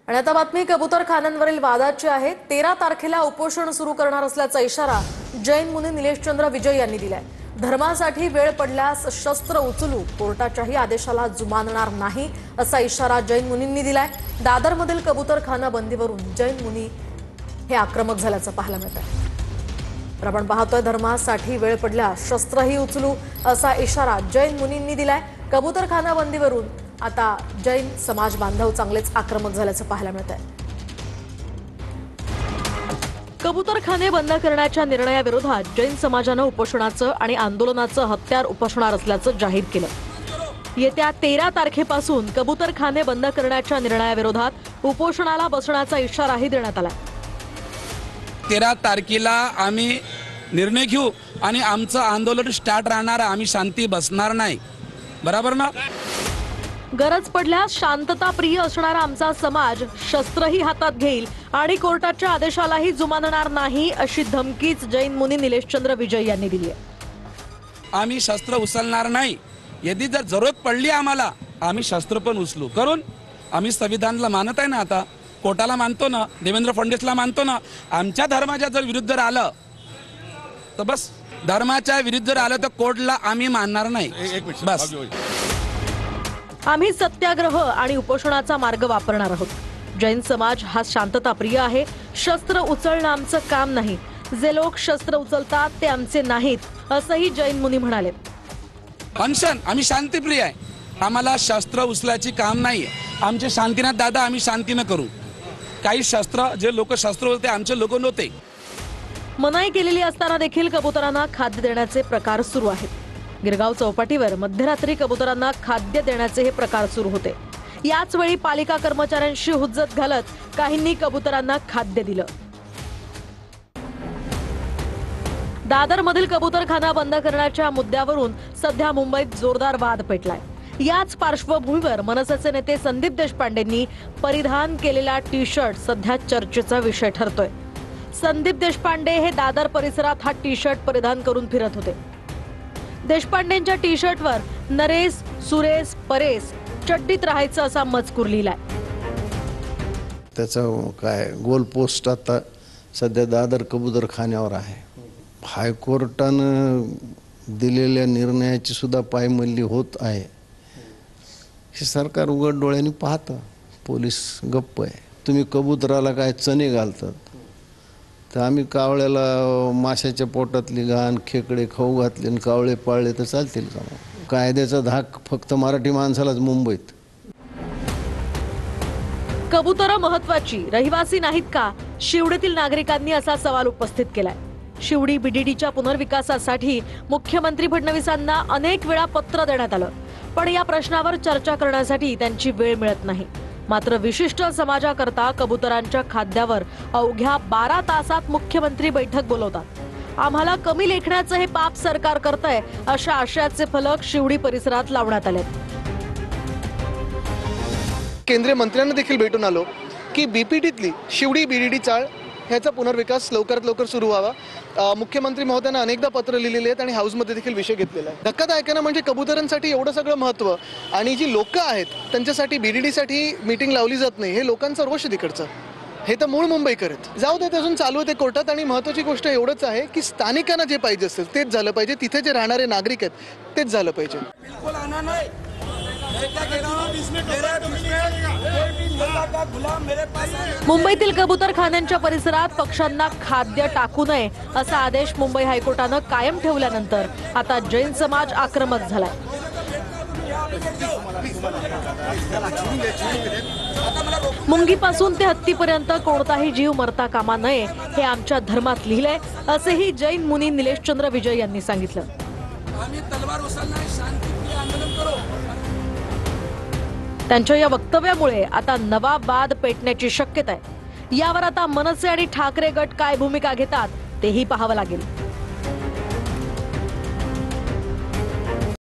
आणि आता बातमी कबूतरखान्यांवरील वादाची आहे। 13 तारखेला उपोषण सुरू करणार असल्याचा इशारा जैन मुनी निलेशचंद्र विजय यांनी दिलाय। धर्मासाठी वेळ पडल्यास शस्त्र उचलू, कोर्टाच्याही आदेशाला जुमानणार नाही असा इशारा जैन मुनींनी दिलाय। दादरमधील कबूतरखाना बंदीवरून जैन मुनी हे आक्रमक झाल्याचं पाहायला मिळतंय। तर आपण पाहतोय धर्मासाठी वेळ पडल्यास शस्त्रही उचलू असा इशारा जैन मुनींनी दिलाय। कबूतरखाना बंदीवरून आता जैन समाज बांधव चांगलेच आक्रमक झाल्याचं पाहायला मिळतंय। कबूतरखाने बंद करण्याच्या निर्णयाविरोधात जैन समाजानं उपोषणाचं आणि आंदोलनाचं हत्यार उपोषणार असल्याचं जाहीर केलं। येत्या 13 तारखेपासून कबूतरखाने बंद करण्याच्या निर्णयाविरोधात उपोषणाला बसण्याचा इशाराही देण्यात आला। 13 तारखेला आम्ही निर्णय घेऊ आणि आमचं आंदोलन स्टार्ट राहणार, आम्ही शांती बसणार नाही, बरोबर ना। गरज पडल्यास शांतताप्रिय असणारा आमचा समाज शस्त्रही हातात घेईल आणि कोर्टाच्या आदेशालाही जुमानणार नाही अशी धमकीच जैन मुनी निलेशचंद्र विजय यांनी दिली आहे। आम्ही शस्त्र उचलणार नाही, यदि जर जरूरत पडली आम्हाला आम्ही शस्त्र पण उचलू, करून आम्ही संविधानाला मानत आहे ना, आता कोर्टाला मानतो ना, देवेंद्र फडणवीसला मानतो ना। आमच्या धर्माच्या जर विरुद्ध आलं तर बस, धर्माच्या विरुद्ध आलं तर कोर्टला आम्ही मानणार नाही, बस। आम्ही सत्याग्रह आणि उपोषणाचा मार्ग वापरणार आहोत। जैन समाज हा शांतताप्रिय आहे, शस्त्र उचलणं आमचं काम नाही। जे लोक शस्त्र उचलतात ते आमचे नाहीत असंही जैन मुनी म्हणाले। अनशन आम्ही शांतीप्रिय आहे, आम्हाला शस्त्र उचलायची काम नाही। आमचे शांतीनाथ दादा आम्ही शांतीनं करू। काही शस्त्र जे लोक शस्त्र उचलते आमचे लोक नव्हते। मनाई केलेली असताना देखील कबुतरांना खाद्य देण्याचे प्रकार सुरू आहेत। गिरगाव चौपाटीवर मध्यरात्री कबुतरांना खाद्य देण्याचे हे प्रकार सुरू होते। याच वेळी पालिका कर्मचाऱ्यांशी हुज्जत घालत काहींनी कबुतरांना खाद्य दिलं। दादरमधील कबूतरखाना बंद करण्याच्या मुद्द्यावरून सध्या मुंबईत जोरदार वाद पेटलाय। याच पार्श्वभूमीवर मनसेचे नेते संदीप देशपांडेंनी परिधान केलेला टी-शर्ट सध्या चर्चेचा विषय ठरतोय। संदीप देशपांडे हे दादर परिसरात हा टी-शर्ट परिधान करून फिरत होते। देशपांडेंच्या टी-शर्टवर नरेश, सुरेश, परेश चड्डीत राहायचं असा मजकूर लिहिलाय। त्याचं काय गोल पोस्ट आता सध्या दादर कबूतरखान्यावर आहे। हायकोर्टानं दिलेल्या निर्णयाची सुद्धा पायमल्ली होत आहे। हे सरकार उघड डोळ्यांनी पाहतं, पोलीस गप्प आहे। तुम्ही कबुतराला काय चणे घालतात, तर आम्ही कावळ्याला माशाच्या पोटातली घाण खेकडे खाऊ घातले आणि कावळे पाळले तर चालतील का? कायद्याचा धाक फक्त मराठी माणसालाच मुंबईत। कबुतरं महत्वाची, रहिवासी नाहीत का? शिवडीतील नागरिकांनी असा सवाल उपस्थित केलाय। शिवडी बीडीडीच्या पुनर्विकासासाठी मुख्यमंत्री फडणवीसांना अनेक वेळा पत्र देण्यात आलं, पण या प्रश्नावर चर्चा करण्यासाठी त्यांची वेळ मिळत नाही। मात्र विशिष्ट समाजाकरता कबुतरांच्या खाद्यावर अवघ्या 12 तासात मुख्यमंत्री बैठक बोलवतात। आम्हाला कमी लेखण्याचं हे पाप सरकार करतंय अशा आशयाचे फलक शिवडी परिसरात लावण्यात आले। केंद्रीय मंत्र्यांना देखील भेटून आलो की बीपीटीतली शिवडी बीडीडी चाळ ह्याचा पुनर्विकास लवकरात लवकर सुरू व्हावा। मुख्यमंत्री महोदयांना अनेकदा पत्र लिहिलेले आहेत आणि हाऊसमध्ये देखील विषय घेतलेला आहे। धक्कादायक ना, म्हणजे कबुतरांसाठी एवढं सगळं महत्त्व आणि जी लोक आहेत त्यांच्यासाठी बीडीडीसाठी मीटिंग लावली जात नाही, हे लोकांचं रोष तिकडचं। हे तर मूळ मुंबईकर आहेत। जाऊ दे, अजून चालू आहे ते कोर्टात। आणि महत्त्वाची गोष्ट एवढंच आहे की स्थानिकांना जे पाहिजे असेल तेच झालं पाहिजे, तिथे जे राहणारे नागरिक आहेत तेच झालं पाहिजे। मुंबईतील कबूतरखान्यांच्या परिसरात पक्ष्यांना खाद्य टाकू नये असा आदेश मुंबई हायकोर्टानं कायम ठेवल्यानंतर आता जैन समाज आक्रमक झालाय। मुंगीपासून ते हत्तीपर्यंत कोणताही जीव मरता कामा नये हे आमच्या धर्मात लिहिलंय असेही जैन मुनी निलेशचंद्र विजय यांनी सांगितलं। त्यांच्या या वक्तव्यामुळे आता नवा वाद पेटण्याची शक्यता आहे। यावर आता मनसे आणि ठाकरे गट काय भूमिका घेतात तेही पाहावं लागेल।